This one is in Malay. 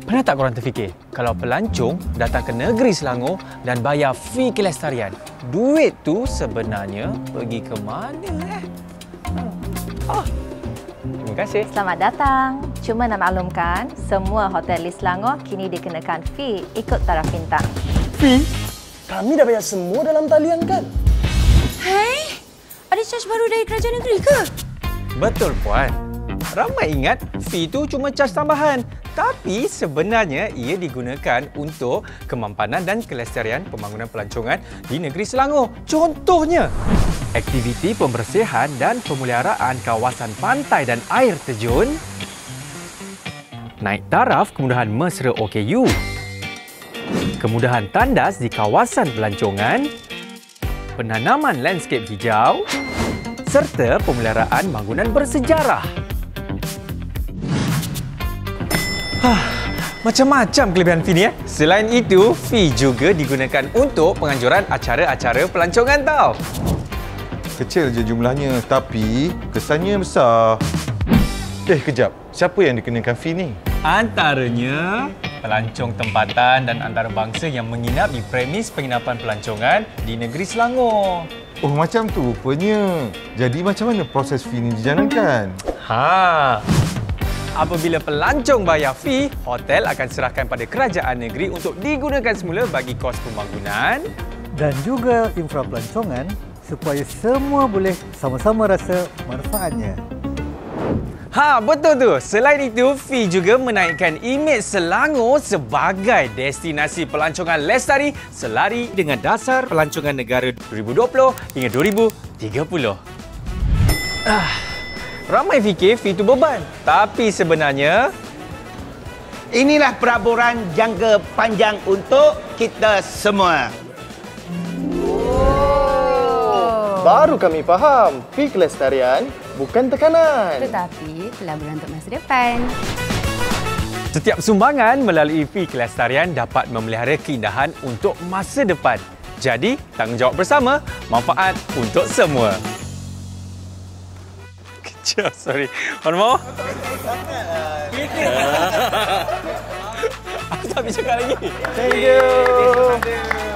Pernah tak korang terfikir kalau pelancong datang ke negeri Selangor dan bayar fee kelestarian, duit tu sebenarnya pergi ke mana? Terima kasih. Selamat datang. Cuma nak maklumkan, semua hotel di Selangor kini dikenakan fee ikut taraf bintang. Fee? Kami dah bayar semua dalam talian kan? Hai, ada charge baru dari kerajaan negeri ke? Betul, Puan. Ramai ingat fee itu cuma caj tambahan. Tapi sebenarnya ia digunakan untuk kemampanan dan kelestarian pembangunan pelancongan di negeri Selangor. Contohnya, aktiviti pembersihan dan pemeliharaan kawasan pantai dan air terjun, naik taraf kemudahan mesra OKU, kemudahan tandas di kawasan pelancongan, penanaman landscape hijau, serta pemeliharaan bangunan bersejarah. Macam-macam kelebihan fee ni ya. Selain itu, fee juga digunakan untuk penganjuran acara-acara pelancongan tau. Kecil je jumlahnya, tapi kesannya besar. Kejap. Siapa yang dikenakan fee ni? Antaranya pelancong tempatan dan antarabangsa yang menginap di premis penginapan pelancongan di negeri Selangor. Oh, macam tu rupanya. Jadi macam mana proses fee ni dijalankan? Apabila pelancong bayar fee, hotel akan serahkan pada kerajaan negeri untuk digunakan semula bagi kos pembangunan dan juga infra pelancongan supaya semua boleh sama-sama rasa manfaatnya. Betul tu. Selain itu, fee juga menaikkan imej Selangor sebagai destinasi pelancongan lestari selari dengan dasar pelancongan negara 2020 hingga 2030. Ramai fikir fee itu beban. Tapi sebenarnya, inilah peraburan jangka panjang untuk kita semua. Baru kami faham, fee kelestarian bukan tekanan. Tetapi pelaburan untuk masa depan. setiap sumbangan melalui fee kelestarian dapat memelihara keindahan untuk masa depan. Jadi, tanggungjawab bersama, manfaat untuk semua. Sorry. One more? Aku tak habis cakap lagi. Thank you.